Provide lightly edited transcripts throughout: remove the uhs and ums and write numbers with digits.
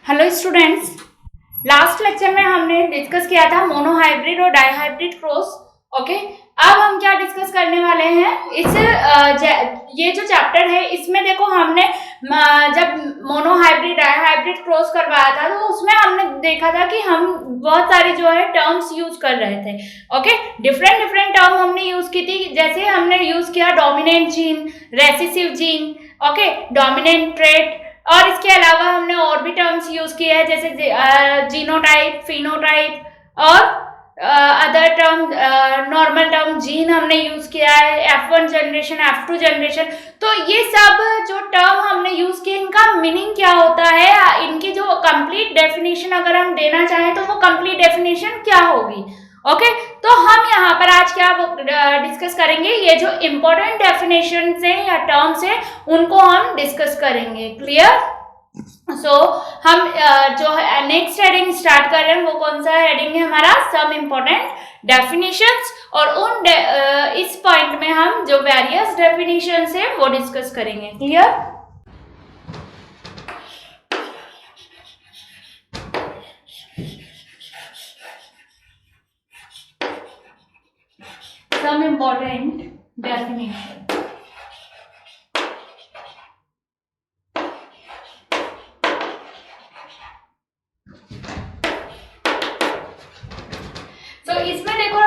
Hello students, last lecture में हमने discuss किया था मोनोहाइब्रिड और डाइहाइब्रिड क्रॉस। ओके, अब हम क्या डिस्कस करने वाले हैं ये जो चैप्टर है इसमें देखो हमने जब मोनोहाइब्रिड डाइहाइब्रिड क्रॉस करवाया था तो उसमें हमने देखा था कि हम बहुत सारी जो है टर्म्स यूज कर रहे थे। ओके, डिफरेंट टर्म हमने यूज की थी, जैसे हमने यूज किया dominant gene, recessive gene, okay, dominant trait, और इसके अलावा हमने और भी टर्म्स यूज किए हैं जैसे जीनोटाइप, फिनोटाइप और other term, normal term gene हमने यूज किया है, F1 जनरेशन, F2 जनरेशन। तो ये सब जो टर्म हमने यूज किए इनका मीनिंग क्या होता है, इनकी जो कंप्लीट डेफिनेशन अगर हम देना चाहें तो वो कंप्लीट डेफिनेशन क्या होगी। ओके, तो हम यहाँ पर आज क्या डिस्कस करेंगे, ये जो इम्पोर्टेंट डेफिनेशन है या टर्म्स है उनको हम डिस्कस करेंगे। क्लियर? सो हम जो है नेक्स्ट हेडिंग स्टार्ट कर रहे हैं, वो कौन सा हेडिंग है हमारा, सम इम्पोर्टेंट डेफिनेशंस, और उन इस पॉइंट में हम जो वेरियस डेफिनेशंस है वो डिस्कस करेंगे। Clear? Some important definition. So इसमें देखो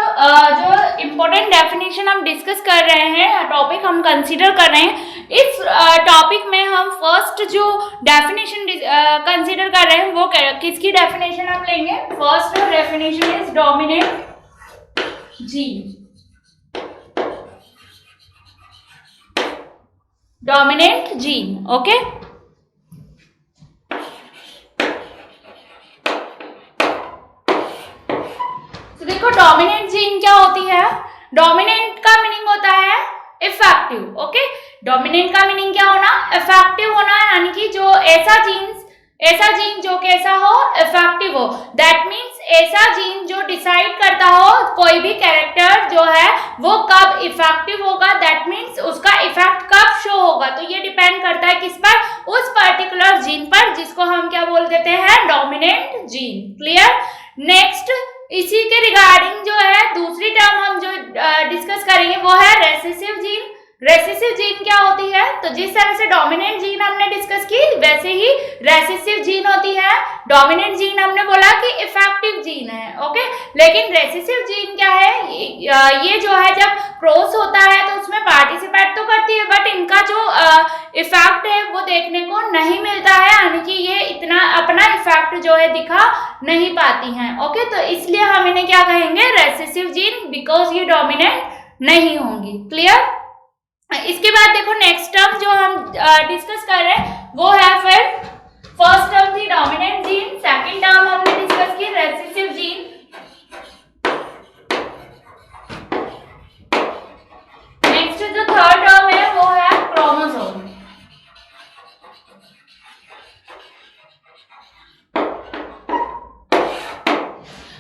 जो इम्पोर्टेंट डेफिनेशन हम डिस्कस कर रहे हैं, टॉपिक हम कंसीडर कर रहे हैं, इस टॉपिक में हम फर्स्ट जो डेफिनेशन कंसीडर कर रहे हैं वो किसकी डेफिनेशन हम लेंगे। First definition is dominant gene, dominant gene. Okay, तो देखो डोमिनेंट जीन क्या होती है। डोमिनेंट का मीनिंग होता है इफेक्टिव। ओके, डोमिनेंट का मीनिंग क्या होना, इफेक्टिव होना, यानी कि जो ऐसा जीन जो कैसा हो, इफेक्टिव हो। दैट मीन्स ऐसा जीन जो डिसाइड करता हो कोई भी कैरेक्टर जो है वो कब इफेक्टिव होगा, दैट मीन्स उसका इफेक्ट कब शो होगा। तो ये डिपेंड करता है किस पर, उस पर्टिकुलर जीन पर, जिसको हम क्या बोल देते हैं, डोमिनेंट जीन। क्लियर? नेक्स्ट, इसी के रिगार्डिंग जो है दूसरी टर्म हम जो डिस्कस करेंगे वो है रेसेसिव जीन। रेसेसिव जीन क्या होती है, तो जिस तरह से डोमिनेंट जीन हमने डिस्कस की वैसे ही रेसेसिव जीन होती है। डोमिनेंट जीन हमने बोला कि इफेक्टिव जीन है, ओके, लेकिन रेसेसिव जीन क्या है, ये जो है जब क्रॉस होता है तो उसमें पार्टिसिपेट तो करती है बट इनका जो इफेक्ट है वो देखने को नहीं मिलता है, यानी कि ये इतना अपना इफेक्ट जो है दिखा नहीं पाती हैं। ओके, तो इसलिए हम इन्हें क्या कहेंगे, रेसेसिव जीन, बिकॉज ये डोमिनेंट नहीं होंगी। क्लियर? इसके बाद देखो नेक्स्ट टर्म जो हम डिस्कस कर रहे हैं वो है, फिर फर्स्ट टर्म थी डोमिनेंट जीन, सेकंड टर्म हमने डिस्कस की रेसेसिव जीन, नेक्स्ट जो थर्ड टर्म है वो है क्रोमोसोम।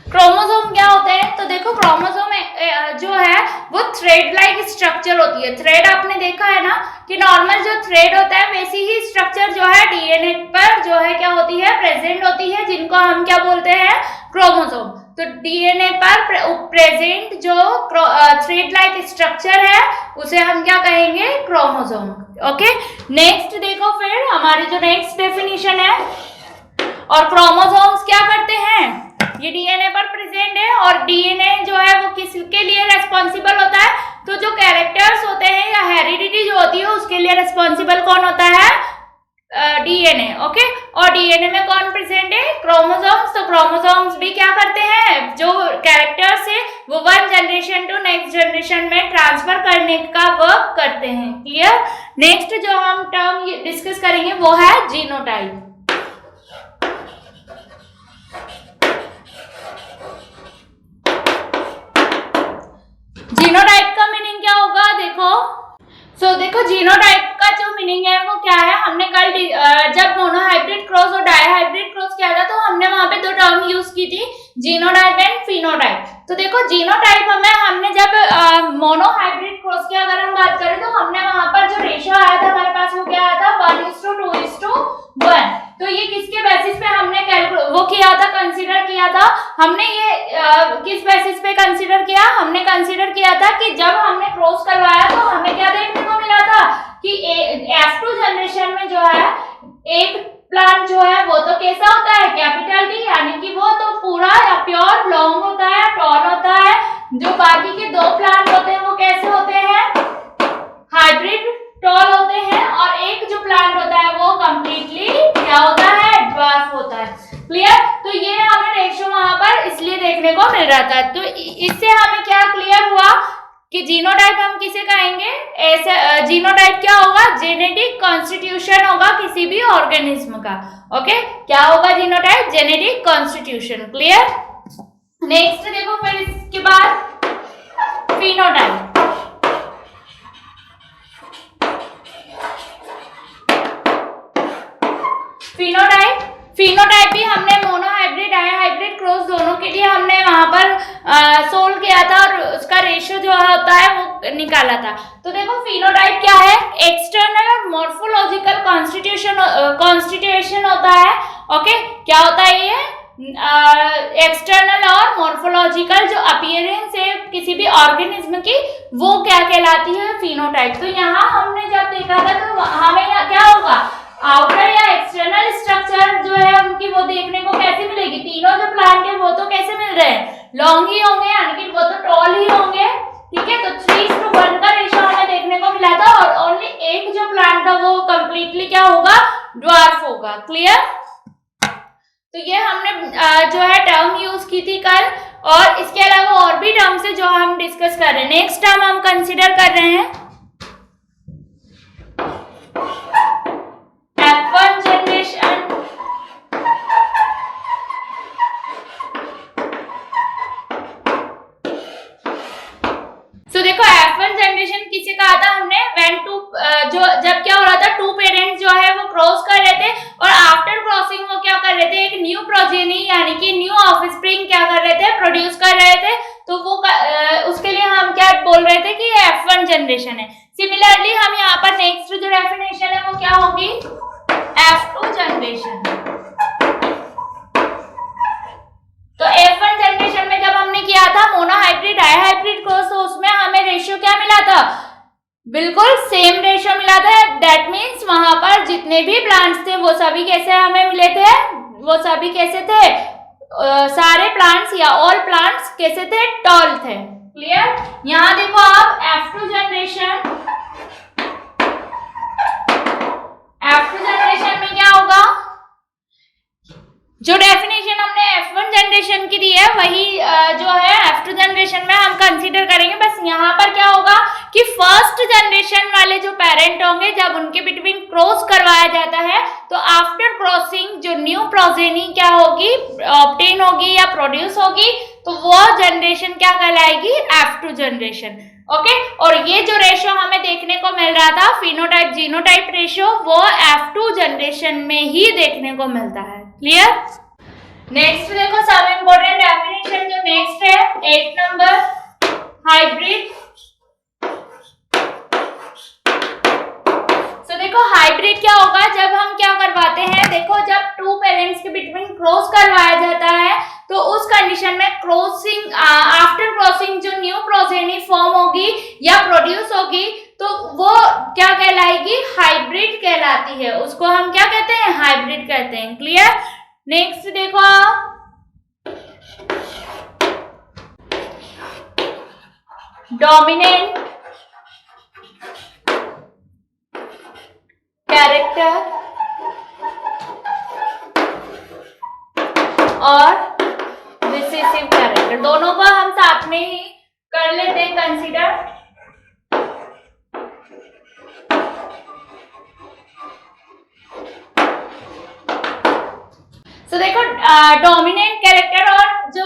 क्रोमोसोम क्या होते हैं, तो देखो क्रोमोसोम जो है वो थ्रेड लाइक स्ट्रक्चर होती है। थ्रेड आपने देखा है ना कि नॉर्मल जो थ्रेड होता है वैसी ही स्ट्रक्चर जो है डीएनए पर जो है क्या होती है, प्रेजेंट होती है, जिनको हम क्या बोलते हैं, क्रोमोसोम। तो डीएनए पर प्रेजेंट जो थ्रेड लाइक स्ट्रक्चर है उसे हम क्या कहेंगे, क्रोमोसोम। ओके, नेक्स्ट देखो फिर हमारी जो नेक्स्ट डेफिनेशन है, और क्रोमोसोम्स क्या करते हैं, ये डीएनए पर प्रेजेंट है, और डीएनए जो है वो किसके लिए रेस्पॉन्सिबल होता है, तो जो कैरेक्टर्स होते हैं या हेरिडिटी जो होती है उसके लिए रेस्पॉन्सिबल कौन होता है, डीएनए। ओके, और डीएनए में कौन प्रेजेंट है, क्रोमोसोम्स। तो क्रोमोसोम्स भी क्या करते हैं, जो कैरेक्टर्स है वो one generation to next generation में ट्रांसफर करने का वर्क करते हैं। क्लियर? नेक्स्ट जो हम टर्म डिस्कस करेंगे वो है जीनोटाइप। जीनोटाइप का मीनिंग क्या होगा, देखो देखो जीनोटाइप का जो मीनिंग है वो क्या है, हमने कल जब मोनोहाइब्रिड क्रॉस और डायहाइब्रिड क्रॉस किया था तो हमने वहां पे दो टर्म यूज की थी, जीनोटाइप एंड फिनोटाइप। तो देखो जीनोटाइप हमने जब मोनोहाइब्रिड क्रॉस की अगर हम बात करें तो हमने वहां पर जो रेशियो आया था हमारे पास वो क्या आया था, 1:2:1। तो ये किसके बेसिस पे हमने वो किया था, कंसीडर किया था हमने, ये किस बेसिस पे कंसीडर किया, हमने कंसीडर किया था कि जब हमने क्रॉस करवाया तो हमें क्या देखने को मिला था कि F2 जनरेशन में जो है एक प्लांट जो है वो तो कैसा होता है, कैपिटल डी, यानी कि वो तो पूरा या प्योर लॉन्ग होता है, टॉल होता है। जो बाकी के दो प्लांट होते हैं वो कैसे होते हैं, हाइब्रिड टॉल होते हैं, और एक जो प्लांट होता है वो कंप्लीटली क्या होता है, ड्वार्फ होता है। क्लियर? तो ये हमें रेशियो वहां पर इसलिए देखने को मिल रहा था। तो इससे हमें क्या क्लियर हुआ कि जीनोटाइप हम किसे कहेंगे, ऐसे जीनोटाइप क्या होगा, जेनेटिक कॉन्स्टिट्यूशन होगा किसी भी ऑर्गेनिज्म का। ओके, क्या होगा genotype, genetic constitution. Clear? Next देखो, फिर इसके बाद फिनोटाइप। फिनोटाइप भी हमने मोनोहाइब्रिड डायहाइब्रिड क्रॉस दोनों के लिए हमने वहां पर सोल्व किया था और उसका रेशियो जो होता है वो निकाला था। तो देखो फिनोटाइप क्या है, एक्सटर्नल और मॉर्फोलॉजिकल कॉन्स्टिट्यूशन होता है। ओके, क्या होता है ये, एक्सटर्नल और मॉर्फोलॉजिकल जो अपीयरेंस है किसी भी ऑर्गेनिज्म की वो क्या कहलाती है, फिनोटाइप। तो यहाँ हमने जब देखा था तो हमें क्या होगा, आउटर या एक्सटर्नल स्ट्रक्चर जो है उनकी वो देखने को कैसे मिलेगी, तीनों जो प्लांट है वो तो कैसे मिल रहे हैं, लॉन्ग ही होंगे, यानी कि वो तो टॉल ही होंगे। ठीक है, तो 3:1 का रेशियो हमें देखने को मिला था, और ओनली एक जो प्लांट था वो कंप्लीटली क्या होगा, ड्वार्फ होगा। क्लियर? तो ये हमने जो है टर्म यूज की थी कल, और इसके अलावा और भी टर्म्स है जो हम डिस्कस कर रहे हैं। नेक्स्ट टर्म हम कंसिडर कर रहे हैं F1 जनरेशन। तो देखो F1 जनरेशन किसे कहा था हमने, व्हेन टू जो जब क्या हो रहा था, टू पेरेंट्स जो है वो क्रॉस कर रहे थे, और आफ्टर क्रॉसिंग वो क्या कर रहे थे, एक न्यू प्रोजेनी यानी कि न्यू ऑफस्प्रिंग क्या कर रहे थे, प्रोड्यूस कर रहे थे। तो वो उसके लिए हम क्या बोल रहे थे कि F1 जनरेशन है। सिमिलरली हम यहाँ पर नेक्स्ट जो डेफिनेशन है वो क्या होगी, F2 जनरेशन। तो F1 जनरेशन में जब हमने किया था मोनोहाइब्रिड डायहाइब्रिड क्रॉस, तो उसमें हमें रेशियो क्या मिला था, बिल्कुल सेम रेशियो मिला था। दैट मीन्स वहां पर जितने भी प्लांट्स थे वो सभी कैसे हमें मिले थे, वो सभी कैसे थे, सारे प्लांट्स या ऑल प्लांट्स कैसे थे, टॉल थे। क्लियर? यहाँ देखो आप F2 जनरेशन में क्या होगा, जो डेफिनेशन हमने F1 जनरेशन की दी है वही जो है F2 जनरेशन में हम कंसीडर करेंगे। बस यहाँ पर क्या होगा कि फर्स्ट जनरेशन वाले जो पेरेंट होंगे जब उनके बिटवीन क्रॉस करवाया जाता है तो आफ्टर क्रॉसिंग जो न्यू प्रोजेनी क्या होगी, ऑब्टेन होगी या प्रोड्यूस होगी, तो वो जनरेशन क्या कहलाएगी, F2 जनरेशन। ओके, और ये जो रेशियो हमें देखने को मिल रहा था फिनोटाइप जीनोटाइप रेशियो, वो F2 जनरेशन में ही देखने को मिलता है। क्लियर? नेक्स्ट देखो सब इंपॉर्टेंट डेफिनेशन जो नेक्स्ट है 8 नंबर, हाइब्रिड। तो देखो हाइब्रिड क्या होगा, जब हम क्या करवाते हैं, देखो जब टू पेरेंट्स के बिटवीन क्रॉस करवाया जाता है तो उस कंडीशन में क्रॉसिंग आफ्टर क्रॉसिंग जो न्यू प्रोजेनी फॉर्म होगी या प्रोड्यूस होगी तो वो क्या कहलाएगी, हाइब्रिड कहलाती है। उसको हम क्या कहते हैं, हाइब्रिड कहते हैं। क्लियर? नेक्स्ट देखो डोमिनेंट कैरेक्टर और रिसेसिव कैरेक्टर, दोनों को हम साथ में ही कर लेते हैं कंसीडर। तो देखो डोमिनेंट कैरेक्टर और जो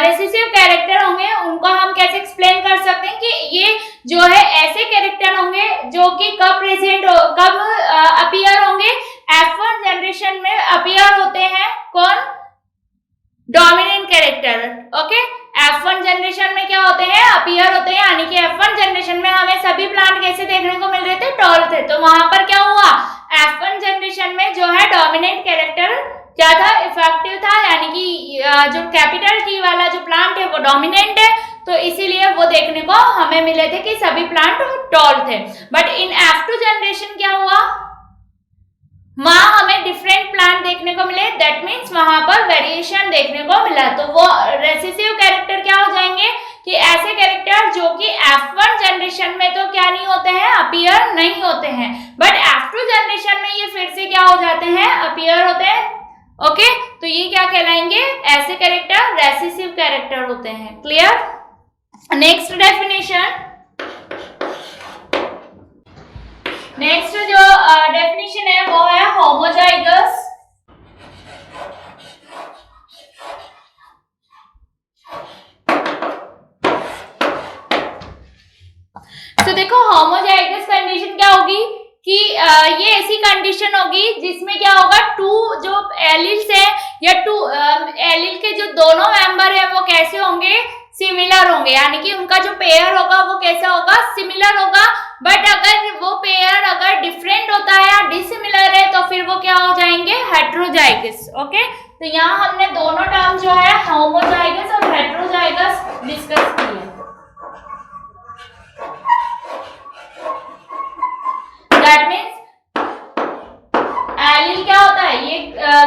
रिसेसिव कैरेक्टर होंगे उनको हम कैसे एक्सप्लेन कर सकते हैं कि ये जो है ऐसे कैरेक्टर होंगे जो कि कब अपीयर होंगे, F1 जनरेशन में अपीयर होते हैं कौन, dominant character. Okay, F1 generation में क्या होते हैं, अपीयर होते हैं, यानी कि F1 जनरेशन में हमें सभी प्लांट कैसे देखने को मिल रहे थे, टॉल थे। तो वहां पर क्या हुआ, F1 जनरेशन में जो है डोमिनेंट कैरेक्टर क्या था, इफेक्टिव था, यानी कि जो कैपिटल टी वाला जो प्लांट है वो डोमिनेंट है, तो इसीलिए वो देखने को हमें मिले थे कि सभी प्लांट टॉल थे। बट इन F2 जनरेशन क्या हुआ, वहां हमें डिफरेंट प्लांट देखने को मिले, दैट मीन्स वहां पर वेरिएशन देखने को मिला। तो वो रेसेसिव कैरेक्टर क्या हो जाएंगे कि ऐसे कैरेक्टर जो कि F1 जनरेशन में तो क्या नहीं होते हैं, अपीयर नहीं होते हैं, बट F2 जनरेशन में ये फिर से क्या हो जाते हैं, अपीयर होते हैं। ओके, तो ये क्या कहलाएंगे, ऐसे कैरेक्टर रेसेसिव कैरेक्टर होते हैं। क्लियर। नेक्स्ट डेफिनेशन, नेक्स्ट जो डेफिनेशन है वो है होमोजाइगस। तो देखो होमोजाइगस कंडीशन क्या होगी कि ये ऐसी कंडीशन होगी जिसमें क्या होगा, टू जो एलिल्स है या टू एलिल के जो दोनों मेंबर है वो कैसे होंगे, सिमिलर होंगे, यानी कि उनका जो पेयर होगा वो कैसा होगा, सिमिलर होगा। बट अगर वो पेयर अगर डिफरेंट होता है या डिसिमिलर है तो फिर वो क्या हो जाएंगे, हेट्रोजाइगस। ओके, तो यहाँ हमने दोनों टर्म जो है होमोजाइगस और हेट्रोजाइगस डिस्कस किए। दैट मीन्स एलिल क्या होता है, ये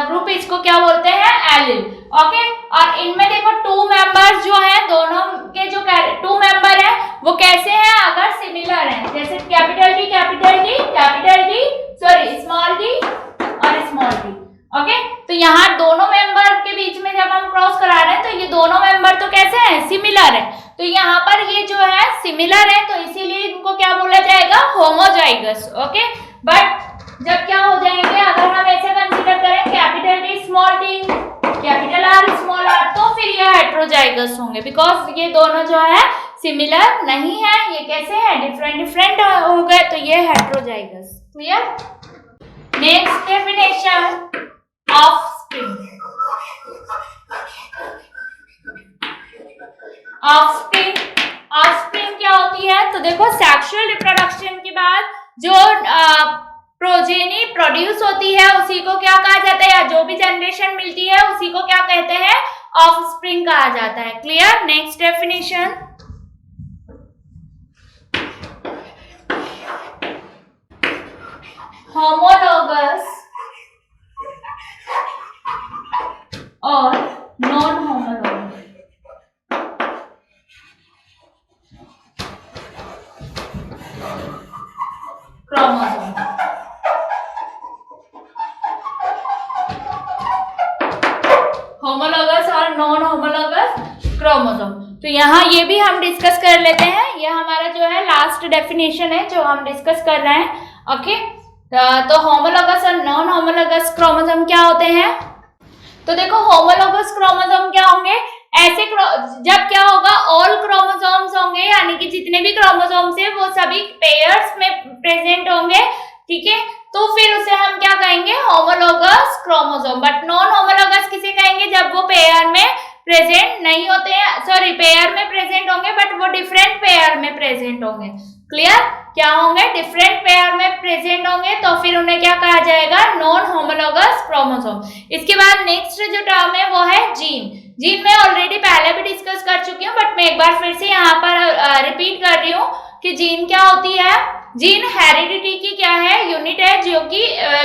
ग्रुप इसको क्या बोलते हैं, एलिल। ओके, और इनमें देखो टू मेंबर्स जो है, दोनों के जो टू मेंबर है वो कैसे हैं, अगर सिमिलर हैं, जैसे capital T sorry small T और स्मॉल टी। ओके, तो यहाँ दोनों मेंबर के बीच में जब हम क्रॉस करा रहे हैं तो ये दोनों मेंबर तो कैसे हैं, सिमिलर है, तो यहाँ पर ये जो है सिमिलर है, तो इसीलिए इनको क्या बोला जाएगा, होमोजाइगस। ओके, बट जब क्या हो जाएंगे, अगर हम ऐसे कंसीडर करें capital T small T, capital R small R, तो फिर ये हेट्रोजाइगस होंगे, बिकॉज ये दोनों जो है सिमिलर नहीं है, ये कैसे है, डिफरेंट हो गए, तो ये heterozygous. Clear. Next definition, offspring. Offspring क्या होती है, तो देखो सेक्सुअल रिप्रोडक्शन के बाद जो प्रोजेनी प्रोड्यूस होती है उसी को क्या कहा जाता है, या जो भी जनरेशन मिलती है उसी को क्या कहते हैं, ऑफस्प्रिंग कहा जाता है। क्लियर। नेक्स्ट डेफिनेशन, होमोलोगस और नॉन होमोलोगस। क्रोमोसोम, होमोलोगस और नॉन होमोलोगस क्रोमोसोम। तो यहाँ ये भी हम डिस्कस कर लेते हैं, ये हमारा जो है लास्ट डेफिनेशन है जो हम डिस्कस कर रहे हैं। ओके, तो होमोलोगस और नॉन होमोलोगस क्रोमोसोम क्या होते हैं, तो देखो होमोलोगस क्रोमोसोम क्या होंगे, ऐसे जब क्या होगा, ऑल क्रोमोसोम्स होंगे, यानी कि जितने भी क्रोमोसोम्स है वो सभी पेयर्स में प्रेजेंट होंगे। ठीक है, तो फिर उसे हम क्या कहेंगे, homologous chromosome. But non homologous किसे कहेंगे, जब वो पेयर में प्रेजेंट नहीं होते हैं, सॉरी पेयर में प्रेजेंट होंगे बट वो डिफरेंट पेयर में प्रेजेंट होंगे। क्लियर। क्या होंगे, डिफरेंट पेयर में प्रेजेंट होंगे, तो फिर उन्हें क्या कहा जाएगा, नॉन होमोलोगस क्रोमोसोम। इसके बाद नेक्स्ट जो टर्म है वो है जीन। जीन मैं ऑलरेडी पहले भी डिस्कस कर चुकी हूँ, बट मैं एक बार फिर से यहाँ पर रिपीट कर रही हूँ कि जीन क्या होती है। जीन हेरिडिटी की क्या है, यूनिट है, जो कि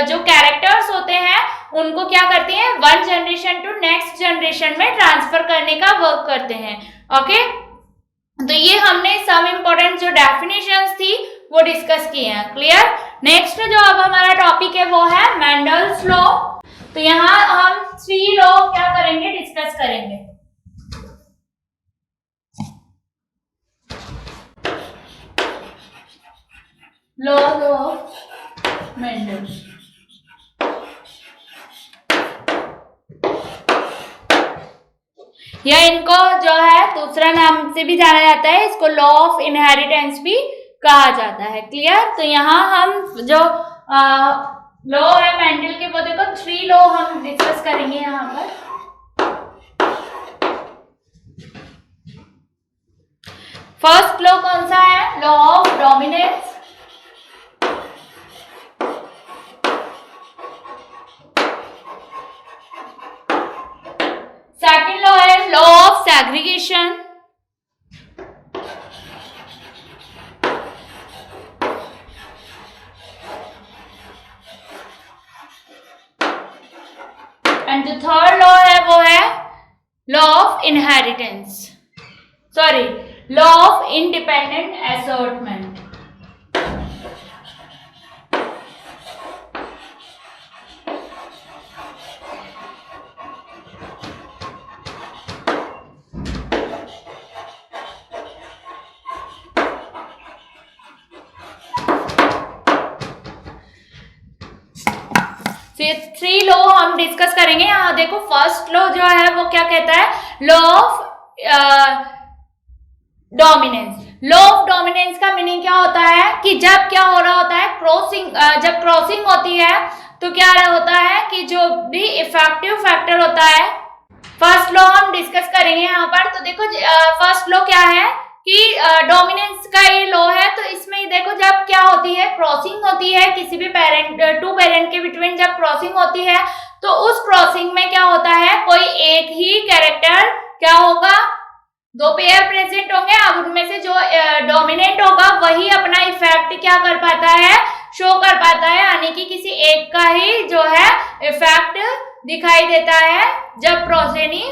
जो कैरेक्टर्स होते हैं उनको क्या करती हैं, one generation to next generation में ट्रांसफर करने का वर्क करते हैं। ओके, तो ये हमने सम इम्पोर्टेंट जो डेफिनेशंस थी वो डिस्कस किए हैं। क्लियर। नेक्स्ट जो अब हमारा टॉपिक है वो है मेंडल्स लॉ। तो यहाँ हम 3 लॉ क्या करेंगे, डिस्कस करेंगे। Laws of Mendel. यह इनको जो है दूसरा नाम से भी जाना जाता है, इसको लॉ ऑफ इनहेरिटेंस भी कहा जाता है। क्लियर? तो यहाँ हम जो लॉ है मेंडल के, वो देखो 3 लॉ हम डिस्कस करेंगे यहाँ पर। फर्स्ट लॉ कौन सा है? Law of dominance. Second law है लॉ ऑफ सेग्रीगेशन। एंड जो थर्ड लॉ है वो है law of inheritance, sorry law of independent assortment. ये 3 लॉ हम डिस्कस करेंगे। यहाँ देखो फर्स्ट लॉ जो है वो क्या कहता है? Law of dominance. Law of dominance का मीनिंग क्या होता है कि जब क्या हो रहा होता है, क्रॉसिंग, जब क्रॉसिंग होती है तो क्या होता है कि जो भी इफेक्टिव फैक्टर होता है, फर्स्ट लॉ हम डिस्कस करेंगे यहाँ पर। तो देखो फर्स्ट लॉ क्या है कि डोमिनेंस का ये लॉ है। तो इसमें देखो जब क्या होती है, क्रॉसिंग होती है किसी भी पेरेंट, 2 पेरेंट के बिटवीन जब क्रॉसिंग होती है तो उस क्रॉसिंग में क्या होता है, कोई एक ही कैरेक्टर क्या होगा, 2 पेयर प्रेजेंट होंगे। अब उनमें से जो डोमिनेंट होगा वही अपना इफेक्ट क्या कर पाता है, शो कर पाता है, यानी कि किसी एक का ही जो है इफेक्ट दिखाई देता है जब प्रोजेनी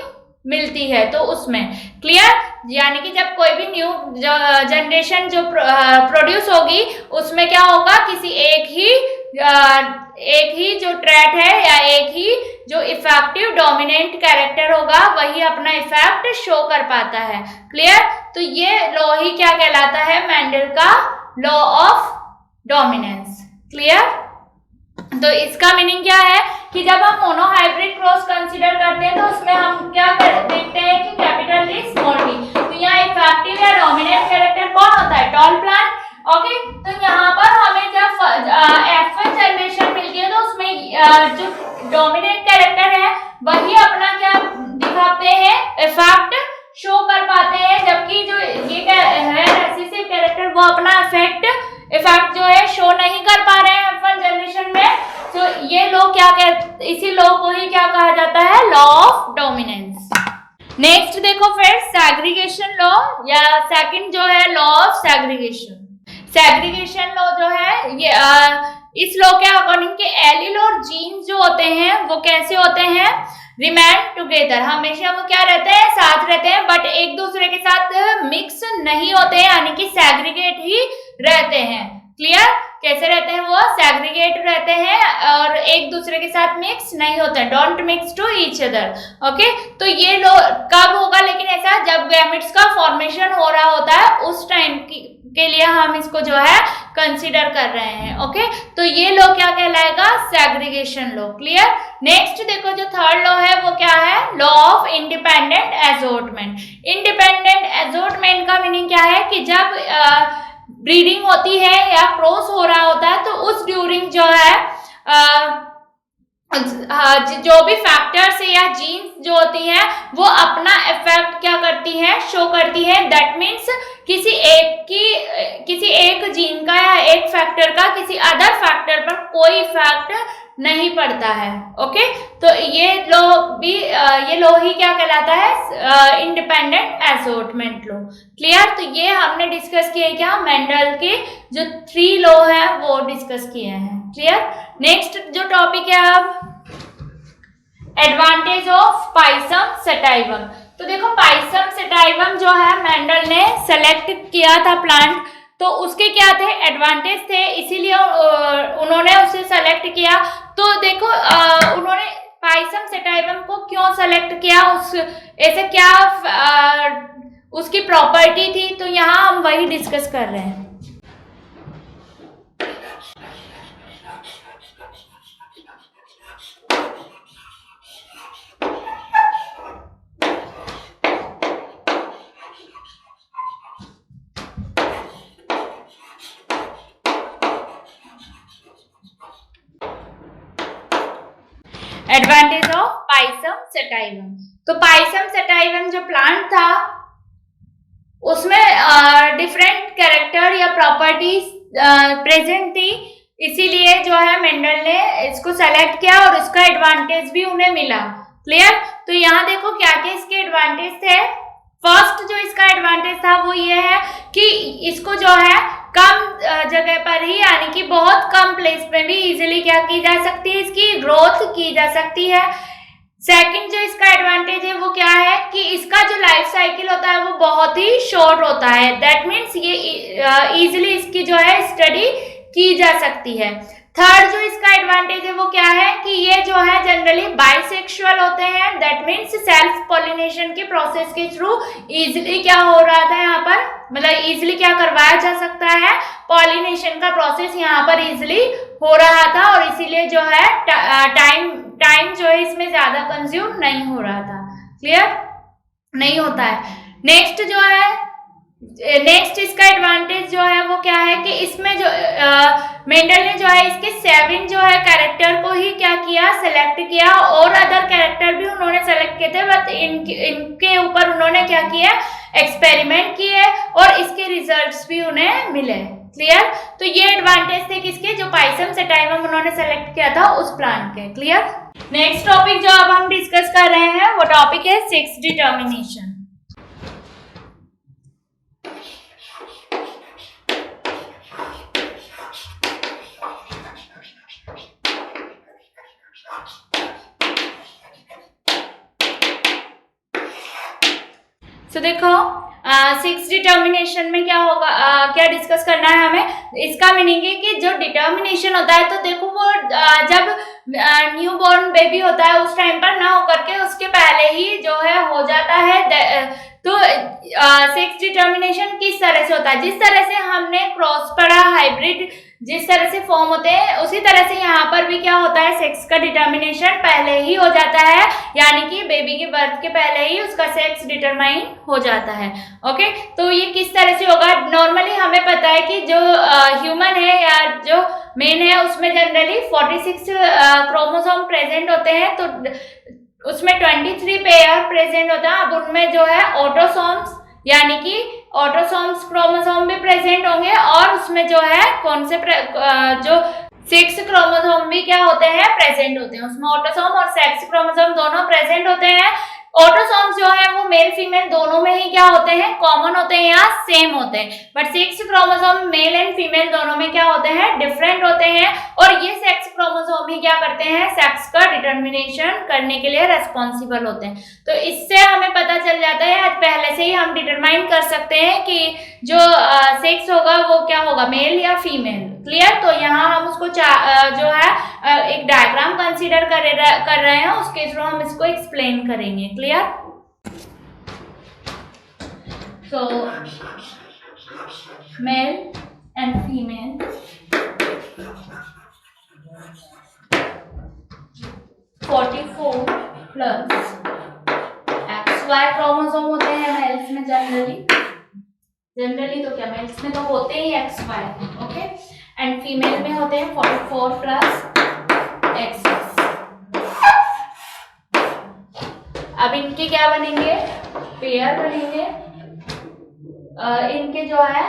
मिलती है तो उसमें। क्लियर? यानी कि जब कोई भी न्यू जनरेशन जो प्रोड्यूस होगी उसमें क्या होगा, किसी एक ही जो ट्रेट है या एक ही जो इफेक्टिव डोमिनेंट कैरेक्टर होगा वही अपना इफेक्ट शो कर पाता है। क्लियर? तो ये लॉ ही क्या कहलाता है, मेंडल का लॉ ऑफ डोमिनेंस। क्लियर? तो इसका मीनिंग क्या है कि जब हम मोनोहाइब्रिड क्रॉस कंसीडर करते हैं तो उसमें हम क्या देखते हैं कि कैपिटल डी स्मॉल डी। तो यहाँ इफेक्टिव या डोमिनेंट कैरेक्टर कौन होता है? Tall plant. ओके, तो यहाँ पर हमें जब F1 जनरेशन मिलती है तो उसमें जो डोमिनेंट कैरेक्टर है वही अपना क्या दिखाते हैं, इफेक्ट शो कर पाते हैं, जबकि जो ये है रेसिसिव कैरेक्टर वो अपना इफेक्ट जो है शो नहीं कर पा रहे हैं F1 जनरेशन में। तो ये लॉ क्या कहते, इसी लॉ को ही क्या कहा जाता है, लॉ ऑफ डोमिनेंस। नेक्स्ट देखो फिर सेग्रीगेशन लॉ, या सेकंड जो है law of segregation. Segregation law जो है ये इस लॉ के अकॉर्डिंग के एलील और जीन्स जो होते हैं वो कैसे होते हैं, रिमेन टुगेदर, हमेशा वो क्या रहते हैं, साथ रहते हैं, बट एक दूसरे के साथ मिक्स नहीं होते हैं, यानी कि सेग्रीगेट ही रहते हैं। क्लियर? कैसे रहते हैं वो, सेग्रीगेट रहते हैं और एक दूसरे के साथ मिक्स नहीं होते, don't mix to each other. Okay, तो ये लो कब होगा, लेकिन ऐसा जब गैमेट्स का फॉर्मेशन हो रहा होता है उस टाइम के लिए हम इसको जो है कंसीडर कर रहे हैं। ओके, तो ये लॉ क्या कहलाएगा, सेग्रीगेशन लॉ। क्लियर? नेक्स्ट देखो जो थर्ड लॉ है वो क्या है, law of independent assortment. Independent assortment का मीनिंग क्या है कि जब ब्रीडिंग होती है या क्रॉस हो रहा होता है तो उस ड्यूरिंग जो है जो भी फैक्टर्स या जीन्स जो होती है वो अपना इफेक्ट क्या करती है, शो करती है। दैट मीन्स किसी एक जीन का या एक फैक्टर का किसी अदर फैक्टर पर कोई इफेक्ट नहीं पड़ता है। ओके, तो ये लॉ ही क्या कहलाता है, इंडिपेंडेंट असॉर्टमेंट लॉ। क्लियर? तो ये हमने डिस्कस किए क्या, मेंडल के जो 3 लॉ है वो डिस्कस किए हैं। क्लियर? नेक्स्ट जो टॉपिक है अब एडवांटेज ऑफ पाइसम सेटाइवम। तो देखो पाइसम सेटाइवम जो है मेंडल ने सेलेक्ट किया था प्लांट, तो उसके क्या थे, एडवांटेज थे, इसीलिए उन्होंने उसे सेलेक्ट किया। तो देखो उन्होंने पाइसम सेटाइवम को क्यों सेलेक्ट किया, ऐसे क्या उसकी प्रॉपर्टी थी, तो यहाँ हम वही डिस्कस कर रहे हैं। Advantage of Pisum sativum. तो पाइसम सटाइवम जो प्लांट था उसमें डिफरेंट कैरेक्टर या प्रॉपर्टीज प्रेजेंट थी, इसीलिए जो है मेंडल ने इसको सेलेक्ट किया और उसका एडवांटेज भी उन्हें मिला। क्लियर? तो यहाँ देखो क्या क्या इसके एडवांटेज थे। फर्स्ट जो इसका एडवांटेज था वो ये है कि इसको जो है कम जगह पर ही, यानी कि बहुत कम प्लेस में भी इजीली क्या की जा सकती है, इसकी ग्रोथ की जा सकती है। सेकंड जो इसका एडवांटेज है वो क्या है कि इसका जो लाइफ साइकिल होता है वो बहुत ही शॉर्ट होता है। दैट मीन्स ये इजीली इसकी जो है स्टडी की जा सकती है। थर्ड जो इसका एडवांटेज है वो क्या है कि ये जो है जनरली बाइसेक्सुअल होते हैं। दैट मीन्स सेल्फ पॉलिनेशन के प्रोसेस के थ्रू इजीली क्या हो रहा था यहाँ पर, मतलब इजीली क्या करवाया जा सकता है, पॉलिनेशन का प्रोसेस यहाँ पर इजीली हो रहा था और इसीलिए जो है टाइम जो है इसमें ज्यादा कंज्यूम नहीं हो रहा था। क्लियर? नहीं होता है। नेक्स्ट जो है, नेक्स्ट इसका एडवांटेज जो है वो क्या है कि इसमें जो मेंडल ने जो है इसके 7 जो है कैरेक्टर को ही क्या किया, सेलेक्ट किया, और अदर कैरेक्टर भी उन्होंने सेलेक्ट किए थे, बट इनके ऊपर उन्होंने क्या किया, एक्सपेरिमेंट किए और इसके रिजल्ट्स भी उन्हें मिले। क्लियर? तो ये एडवांटेज थे किसके, जो पाइसम सटाइवम उन्होंने सेलेक्ट किया था उस प्लांट के। क्लियर? नेक्स्ट टॉपिक जो अब हम डिस्कस कर रहे हैं वो टॉपिक है सेक्स डिटर्मिनेशन। तो देखो सेक्स डिटर्मिनेशन में क्या होगा, क्या डिस्कस करना है हमें। इसका मीनिंग है कि जो डिटर्मिनेशन होता है, तो देखो वो जब न्यू बॉर्न बेबी होता है उस टाइम पर ना होकर के उसके पहले ही जो है हो जाता है। तो सेक्स डिटर्मिनेशन किस तरह से होता है, जिस तरह से हमने क्रॉस पढ़ा, हाइब्रिड जिस तरह से फॉर्म होते हैं, उसी तरह से यहाँ पर भी क्या होता है, सेक्स का डिटर्मिनेशन पहले ही हो जाता है, यानी कि बेबी के बर्थ के पहले ही उसका सेक्स डिटरमाइन हो जाता है। ओके, तो ये किस तरह से होगा। नॉर्मली हमें पता है कि जो ह्यूमन है या जो मेन है उसमें जनरली 46 क्रोमोसोम प्रेजेंट होते हैं, तो उसमें 23 पेयर प्रेजेंट होता है। अब उनमें जो है ऑटोसोम्स यानी कि ऑटोसोम्स क्रोमोसोम भी प्रेजेंट होंगे और उसमें जो है कौन से जो सेक्स क्रोमोसोम भी क्या होते हैं, प्रेजेंट होते हैं। उसमें ऑटोसोम और सेक्स क्रोमोसोम दोनों प्रेजेंट होते हैं। ऑटोसोम्स जो है वो मेल फीमेल दोनों में ही क्या होते हैं, कॉमन होते हैं या सेम होते हैं, but sex chromosome male and female दोनों में क्या होते हैं, डिफरेंट होते हैं। और ये सेक्स क्रोमोसोम ही क्या करते हैं, सेक्स का डिटर्मिनेशन करने के लिए रेस्पॉन्सिबल होते हैं। तो इससे हमें पता चल जाता है, आज पहले से ही हम डिटरमाइन कर सकते हैं कि जो सेक्स होगा वो क्या होगा, मेल या फीमेल। क्लियर? तो यहाँ हम उसको जो है एक डायग्राम कंसीडर कर रहे हैं, उसके थ्रू हम इसको एक्सप्लेन करेंगे। Clear? So male and female, plus XY chromosome होते हैं मेल्स में जनरली तो क्या मेल्स में तो होते ही XY, ओके, एंड फीमेल में होते हैं 44 प्लस XX। अब इनके क्या बनेंगे, पेयर बनेंगे। इनके जो है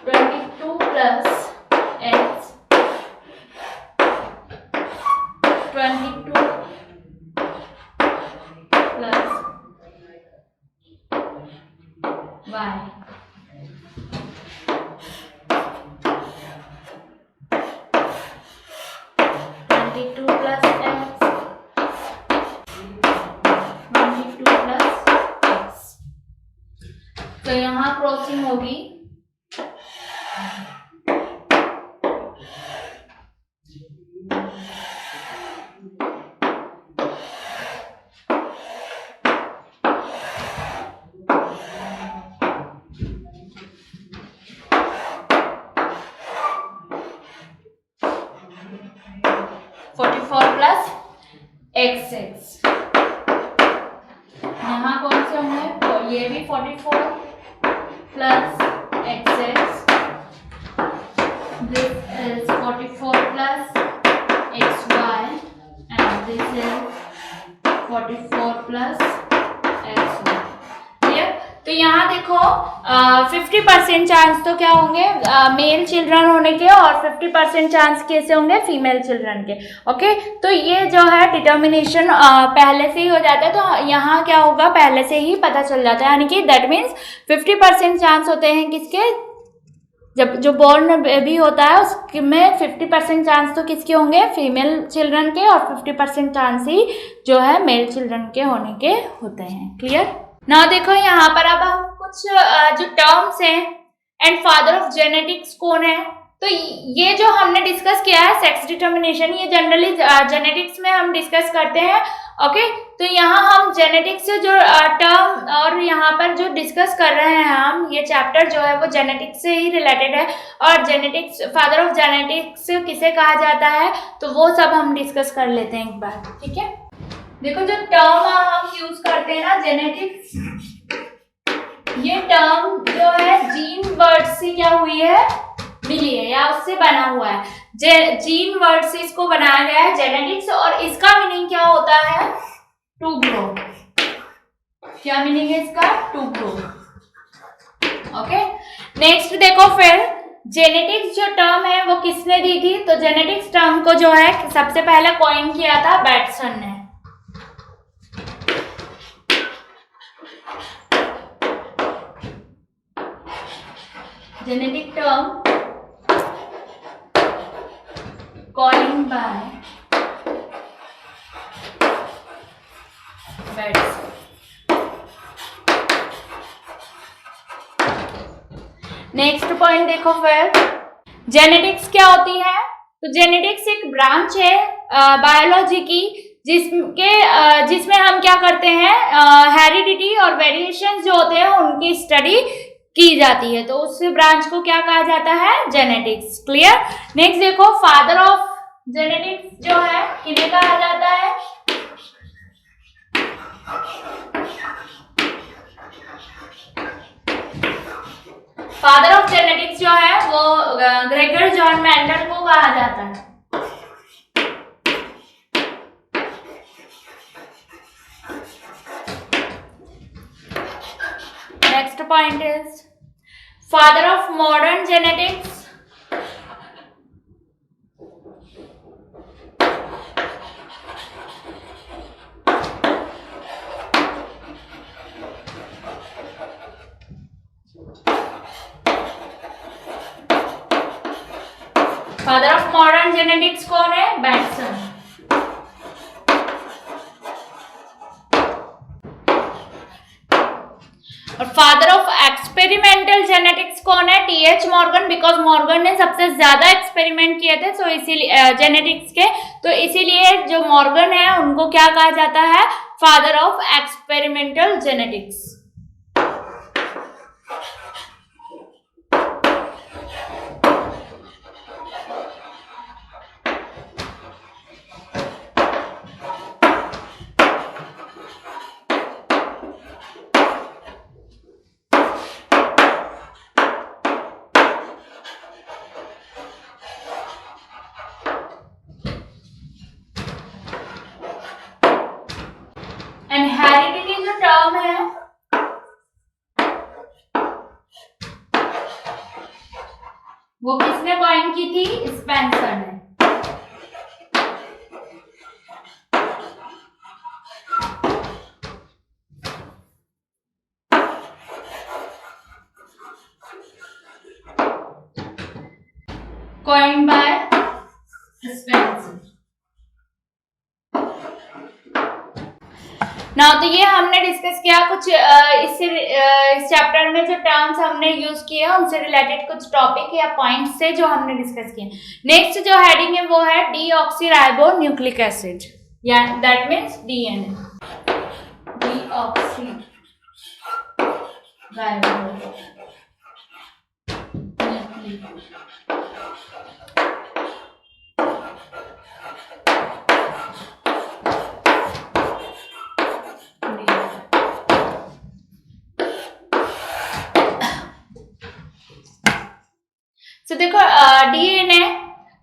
22 plus X, 22 plus Y, 22 plus X, 22 plus X। तो यहाँ क्रॉसिंग होगी प्लस XX। यहाँ कौन से होंगे, तो ये भी 44 plus XX, this is 44 plus XY, this is 44 plus x1। Clear? तो यहाँ देखो 50% चांस तो क्या होंगे मेल चिल्ड्रन होने के, और 50% चांस कैसे होंगे फीमेल चिल्ड्रन के। ओके, तो ये जो है डिटर्मिनेशन पहले से ही हो जाता है, तो यहाँ क्या होगा पहले से ही पता चल जाता है, यानी कि दैट मीन्स 50% चांस होते हैं किसके, जब जो बॉर्न बेबी होता है उसमें 50% चांस तो किसके होंगे फीमेल चिल्ड्रन के, और 50% चांस ही जो है मेल चिल्ड्रन के होने के होते हैं। क्लियर? ना देखो यहाँ पर अब हम कुछ जो टर्म्स हैं, एंड फादर ऑफ जेनेटिक्स कौन है, तो ये जो हमने डिस्कस किया है सेक्स डिटर्मिनेशन, ये जनरली जेनेटिक्स में हम डिस्कस करते हैं। ओके, तो यहाँ हम जेनेटिक्स से जो टर्म और यहाँ पर जो डिस्कस कर रहे हैं हम, ये चैप्टर जो है वो जेनेटिक्स से ही रिलेटेड है, और जेनेटिक्स फादर ऑफ जेनेटिक्स किसे कहा जाता है तो वो सब हम डिस्कस कर लेते हैं एक बार। ठीक है, देखो जो टर्म हम यूज करते हैं ना जेनेटिक्स, ये टर्म जो है जीन वर्ड से क्या हुई है मिली है, या उससे बना हुआ है। जीन वर्ड से इसको बनाया गया है जेनेटिक्स, और इसका मीनिंग क्या होता है टू ग्रो। क्या मीनिंग है इसका? To grow. ओके, नेक्स्ट देखो फिर जेनेटिक्स जो टर्म है वो किसने दी थी, तो जेनेटिक्स टर्म को जो है सबसे पहले कॉइन किया था बैटसन ने। Genetic term coined bye Bateson. Next point देखो फिर जेनेटिक्स क्या होती है, तो जेनेटिक्स एक ब्रांच है बायोलॉजी की जिसमें हम क्या करते हैं हेरिडिटी और वेरिएशन जो होते हैं उनकी स्टडी की जाती है, तो उस ब्रांच को क्या कहा जाता है जेनेटिक्स। क्लियर? नेक्स्ट देखो फादर ऑफ जेनेटिक्स जो है किन्हें कहा जाता है, फादर ऑफ जेनेटिक्स जो है वो ग्रेगर जॉन मेंडल को कहा जाता है। Next point is father of modern genetics, father of modern genetics कौन है? बैटसन। और फादर ऑफ एक्सपेरिमेंटल जेनेटिक्स कौन है? टीएच मॉर्गन, बिकॉज मॉर्गन ने सबसे ज्यादा एक्सपेरिमेंट किए थे, सो इसीलिए जेनेटिक्स के, तो इसीलिए जो मॉर्गन है उनको क्या कहा जाता है father of experimental genetics. And heredity जो टर्म है वो किसने कॉइन की थी? स्पेंसर ने। Coin by Spencer. ना तो ये हमने डिस्कस किया कुछ इस चैप्टर में जो टर्म्स हमने यूज किए हैं उनसे रिलेटेड कुछ टॉपिक या पॉइंट्स से जो हमने डिस्कस किए। नेक्स्ट जो हेडिंग है वो है डीऑक्सीराइबो न्यूक्लिक एसिड, या दैट मीन्स डीएनए। डीऑक्सीराइबो तो देखो डीएनए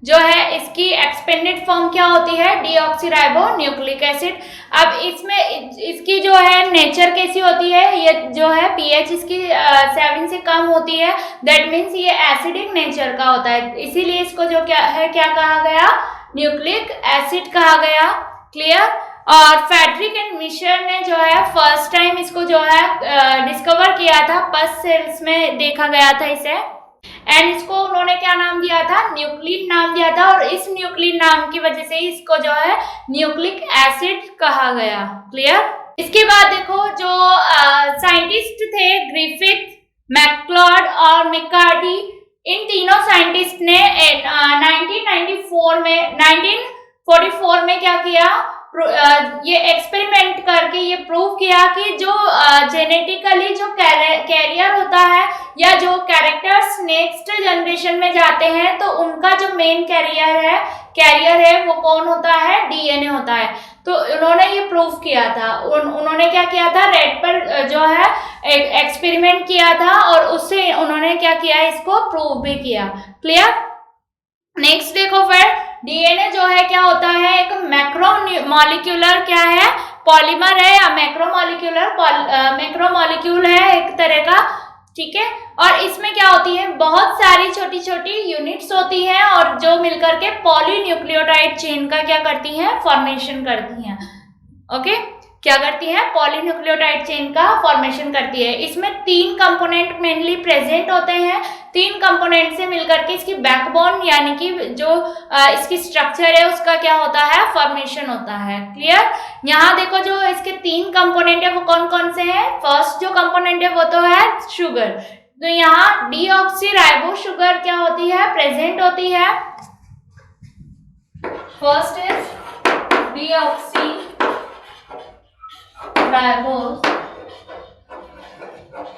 जो है इसकी एक्सपेंडेड फॉर्म क्या होती है, डीऑक्सीराइबो न्यूक्लिक एसिड। अब इसमें इसकी जो है नेचर कैसी होती है, ये जो है पीएच इसकी 7 से कम होती है, दैट मीन्स ये एसिडिक नेचर का होता है, इसीलिए इसको जो क्या है क्या कहा गया, न्यूक्लिक एसिड कहा गया। क्लियर। और फेडरिक एंड मिशर ने जो है फर्स्ट टाइम इसको जो है डिस्कवर किया था, पस सेल्स में देखा गया था इसे, एंड इसको उन्होंने क्या नाम दिया था, न्यूक्लिन नाम दिया था, और इस न्यूक्लिन नाम की वजह से इसको जो है न्यूक्लिक एसिड कहा गया। क्लियर। इसके बाद देखो जो साइंटिस्ट थे ग्रिफिथ, मैकलॉड और मैककार्टी, इन तीनों साइंटिस्ट ने 1944 में क्या किया, ये एक्सपेरिमेंट करके ये प्रूव किया कि जो जेनेटिकली जो कैरियर होता है या जो कैरेक्टर्स नेक्स्ट जनरेशन में जाते हैं, तो उनका जो मेन कैरियर है वो कौन होता है, डीएनए होता है। तो उन्होंने ये प्रूव किया था, उन्होंने क्या किया था, रेड पर जो है एक्सपेरिमेंट किया था, और उससे उन्होंने क्या किया, इसको प्रूव भी किया। क्लियर। नेक्स्ट देखो फिर, डीएनए जो है क्या होता है, एक मैक्रोमोलिक्यूलर क्या है, पॉलीमर है, या मैक्रोमोलिक्यूल है एक तरह का। ठीक है। और इसमें क्या होती है, बहुत सारी छोटी छोटी यूनिट्स होती हैं, और जो मिलकर के पॉलीन्यूक्लियोटाइड चेन का क्या करती हैं, फॉर्मेशन करती हैं। ओके, क्या करती है, पॉलीन्यूक्लियोटाइड चेन का फॉर्मेशन करती है। इसमें 3 कंपोनेंट मेनली प्रेजेंट होते हैं, 3 कंपोनेंट से मिलकर के इसकी बैकबोन यानी कि जो इसकी स्ट्रक्चर है उसका क्या होता है, फॉर्मेशन होता है। क्लियर। यहाँ देखो जो इसके 3 कंपोनेंट है वो कौन कौन से हैं। फर्स्ट जो कंपोनेंट है वो तो है शुगर, तो यहाँ डीऑक्सीराइबो शुगर क्या होती है, प्रेजेंट होती है। First is deoxyribo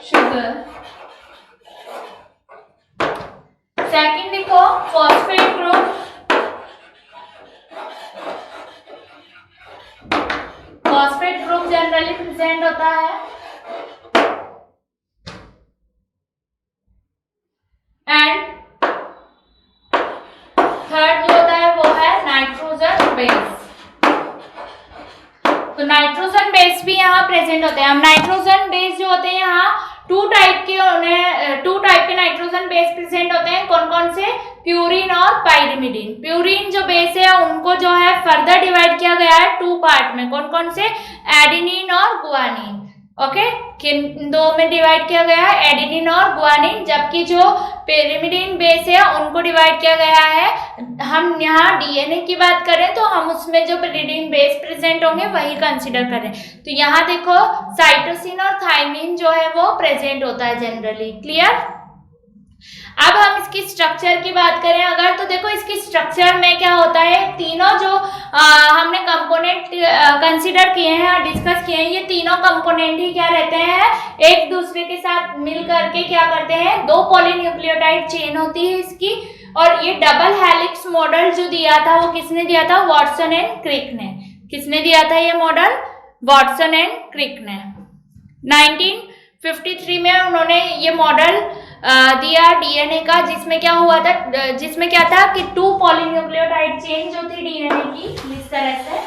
sugar. Second देखो phosphate group, phosphate group generally present होता है। एंड थर्ड जो होता है वो है नाइट्रोजन बेस। तो नाइट्रोजन बेस भी यहाँ प्रेजेंट होते हैं। अब नाइट्रोजन बेस जो होते हैं यहाँ 2 टाइप के नाइट्रोजन बेस प्रेजेंट होते हैं। कौन कौन से, प्यूरिन और पाइरिमिडिन। प्यूरिन जो बेस है उनको जो है फर्दर डिवाइड किया गया है 2 पार्ट में। कौन कौन से, एडेनिन और गुआनिन। ओके, किन 2 में डिवाइड किया गया है, एडेनिन और गुआनिन। जबकि जो पेरिमिडिन बेस है उनको डिवाइड किया गया है, हम यहाँ डीएनए की बात करें तो हम उसमें जो पेरिमिडिन बेस प्रेजेंट होंगे वही कंसीडर करें। तो यहाँ देखो साइटोसिन और थायमिन जो है वो प्रेजेंट होता है जनरली। क्लियर। अब हम इसकी स्ट्रक्चर की बात करें अगर, तो देखो इसकी स्ट्रक्चर में क्या होता है, तीनों जो हमने कंपोनेंट कंसीडर किए हैं और डिस्कस किए हैं, ये तीनों कंपोनेंट ही क्या रहते हैं, एक दूसरे के साथ मिल करके क्या करते हैं, 2 पॉलीन्यूक्लियोटाइड चेन होती है इसकी। और ये डबल हेलिक्स मॉडल जो दिया था वो किसने दिया था, वाटसन एंड क्रिक ने। किसने दिया था ये मॉडल, वाटसन एंड क्रिक ने। 1953 में उन्होंने ये मॉडल दिया डीएनए का, जिसमें क्या हुआ था, जिसमें क्या था कि 2 पॉलीन्यूक्लियोटाइड चेन जो थी डीएनए की, इस तरह से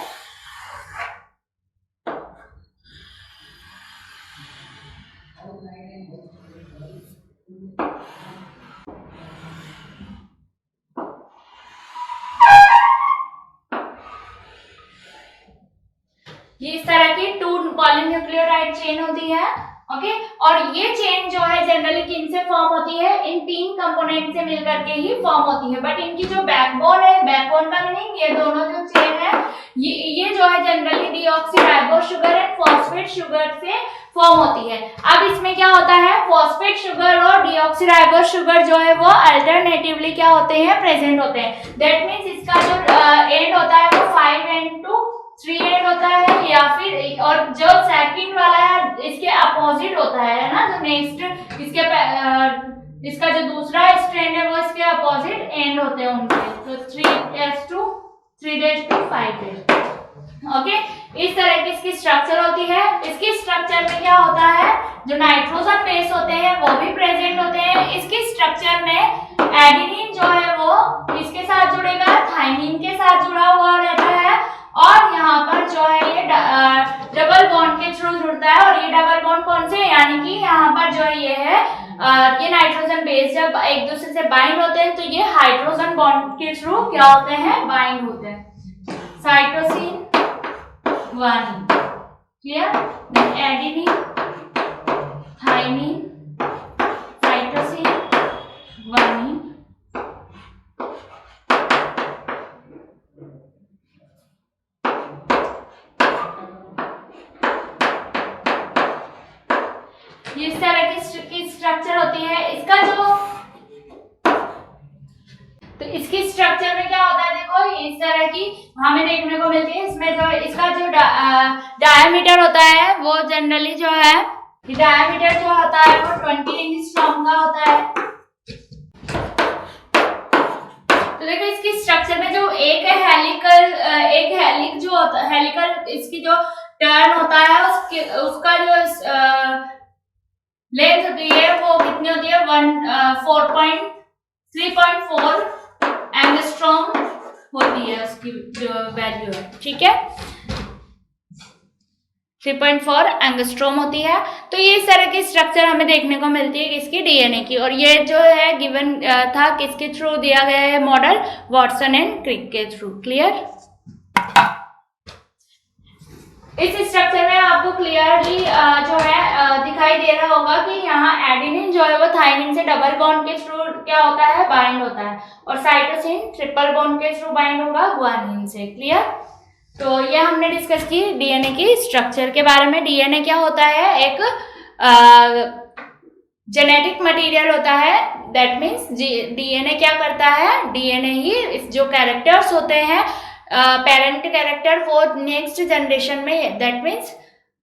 ये इस तरह की 2 पॉलीन्यूक्लियोटाइड चेन होती है। ओके, और ये चेन जो है जनरली किन से फॉर्म होती है, इन 3 कंपोनेंट से मिलकर के ही फॉर्म होती है। बट इनकी जो बैकबोन है, बैकबोन का मीनिंग ये दोनों जो चेन है ये जो है generally deoxyribo sugar and phosphate sugar से फॉर्म होती है। अब इसमें क्या होता है, फॉस्फेट शुगर और डीऑक्सीराइबो शुगर जो है वो अल्टरनेटिवली क्या होते हैं, प्रेजेंट होते हैं। दैट मीन्स इसका जो एंड होता है वो 5 एंड टू 3 एंड होता है, या फिर और जो सेकंड वाला है इसके अपोजिट होता है ना, जो नेक्स्ट इसका जो दूसरा स्ट्रैंड है वो इसके अपोजिट एंड होते हैं उनके। तो 3s to 3' to 5'। ओके, इस तरह की इसकी स्ट्रक्चर होती है। इसकी स्ट्रक्चर में क्या होता है, जो नाइट्रोजन बेस होते हैं वो भी प्रेजेंट होते हैं। इसकी स्ट्रक्चर में एडेनिन जो है वो इसके साथ जुड़े थाइमिन के साथ जुड़ा हुआ रहता है और यहाँ पर जो है ये डबल बॉन्ड के थ्रू जुड़ता है। और ये डबल बॉन्ड कौन से, यानी कि यहाँ पर जो ये है ये नाइट्रोजन बेस जब एक दूसरे से बाइंड होते हैं तो ये हाइड्रोजन बॉन्ड के थ्रू क्या होते हैं, बाइंड होते हैं। Cytosine guanine, clear. Adenine, thymine, cytosine, guanine, ये इस तरह की स्ट्रक्चर होती है। इसका जो तो इसकी स्ट्रक्चर में क्या होता है, देखो इस तरह की हमें देखने को मिलती है। इसमें जो इसका जो डायमीटर होता है वो जनरली जो है डायमीटर जो होता है वो 20 एंगस्ट्रॉम का होता है। तो देखो इसकी स्ट्रक्चर में जो एक हेलिक जो होता है, हेलिकल इसकी जो टर्न होता है उसका जो लेंथ होती है वो कितनी होती है, 3.4 एंगस्ट्रॉम होती है उसकी जो वैल्यू है, ठीक है 3.4 एंगस्ट्रॉम होती है। तो ये इस तरह की स्ट्रक्चर हमें देखने को मिलती है इसकी डीएनए की। और ये जो है गिवन था किसके थ्रू दिया गया है, मॉडल वाटसन एंड क्रिक के थ्रू, क्लियर। इस स्ट्रक्चर में आपको क्लियरली जो है दिखाई दे रहा होगा कि यहाँ एडेनिन जो है वो थाइमिन से डबल बॉन्ड के थ्रू क्या होता है, बाइंड होता है। और साइटोसिन ट्रिपल बॉन्ड के थ्रू बाइंड होगा गुआनिन से, क्लियर। तो ये हमने डिस्कस की डीएनए की स्ट्रक्चर के बारे में। डीएनए क्या होता है, एक जेनेटिक मटेरियल होता है। दैट मीन्स डीएनए क्या करता है, डीएनए ही जो कैरेक्टर्स होते हैं पेरेंट कैरेक्टर वो नेक्स्ट जनरेशन में, दैट मीन्स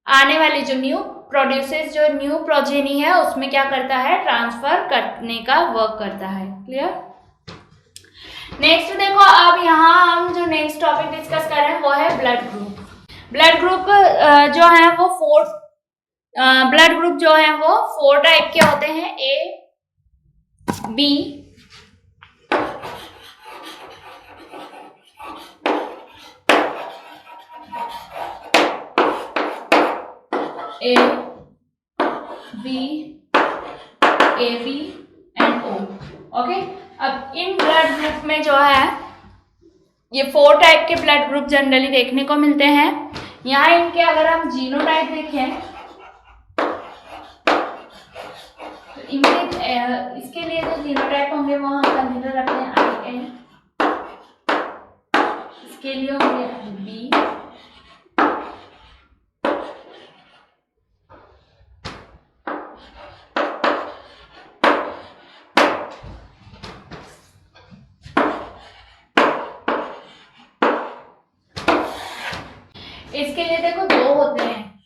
आने वाली जो न्यू प्रोड्यूसेस जो न्यू प्रोजेनी है उसमें क्या करता है, ट्रांसफर करने का वर्क करता है, क्लियर। नेक्स्ट देखो, अब यहाँ हम जो नेक्स्ट टॉपिक डिस्कस कर रहे हैं वो है ब्लड ग्रुप। ब्लड ग्रुप जो है वो ब्लड ग्रुप जो है वो 4 टाइप के होते हैं, A, B, A, B, A B and O, okay. अब इन ब्लड ग्रुप में जो है ये 4 टाइप के ब्लड ग्रुप जनरली देखने को मिलते हैं। यहाँ इनके अगर हम जीनोटाइप देखें तो इनके इसके लिए जो जीनोटाइप होंगे वो हम कंसीडर रखते हैं आई एन, इसके लिए होंगे बी, इसके लिए देखो 2 होते हैं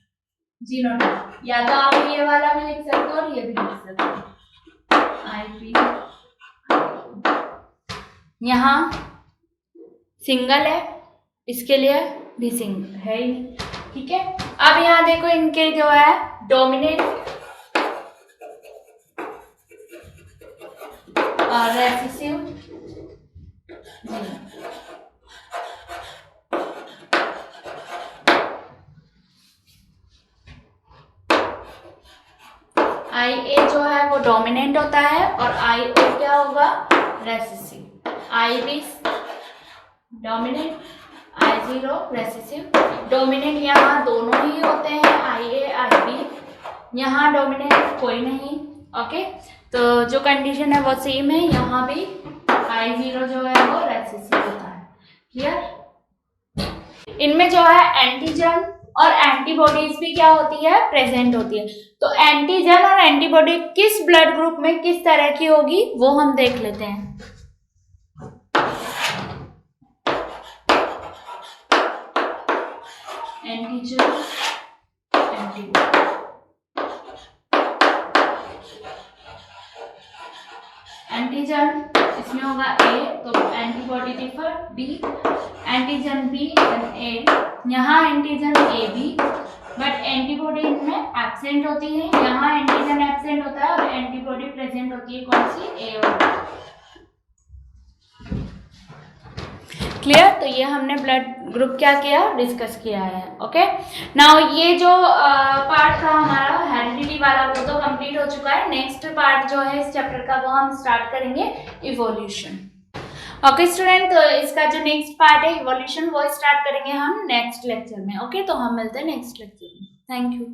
जीनोटाइप, या तो आप ये वाला भी लिख सकते हो और ये भी लिख सकते हो, आई पी। यहाँ सिंगल है, इसके लिए भी सिंगल है ही, ठीक है। अब यहाँ देखो इनके जो है डोमिनेंट और रेसेसिव आई ए जो है वो डोमिनेंट होता है और आई ओ क्या होगा, रेसेसिव। आई बी डोमिनेंट, आई जीरो रेसेसिव। डोमिनेंट यहाँ दोनों ही होते हैं, आई ए आई बी। यहाँ डोमिनेंट कोई नहीं, ओके। तो जो कंडीशन है वो सेम है, यहाँ भी आई जीरो जो है वो रेसेसिव होता है, क्लियर। इनमें जो है एंटीजन और एंटीबॉडीज भी क्या होती है, प्रेजेंट होती है। तो एंटीजन और एंटीबॉडी किस ब्लड ग्रुप में किस तरह की होगी वो हम देख लेते हैं। Antigen, antibody. एंटीजन इसमें होगा ए, तो antibody differ B, antigen B and A. यहाँ antigen A B, but antibody इनमें एब्सेंट होती है। यहाँ एंटीजन एब्सेंट होता है और एंटीबॉडी प्रेजेंट होती है, कौन सी, ए और क्लियर? तो ये हमने ब्लड ग्रुप क्या किया, डिस्कस किया है। ओके, नाउ ये जो पार्ट था हमारा हेरिडिटी वाला वो तो कंप्लीट हो चुका है। नेक्स्ट पार्ट जो है इस चैप्टर का वो हम स्टार्ट करेंगे इवोल्यूशन। ओके स्टूडेंट, तो इसका जो नेक्स्ट पार्ट है इवोल्यूशन वो स्टार्ट करेंगे हम नेक्स्ट लेक्चर में। ओके, तो हम मिलते हैं नेक्स्ट लेक्चर में। Thank you.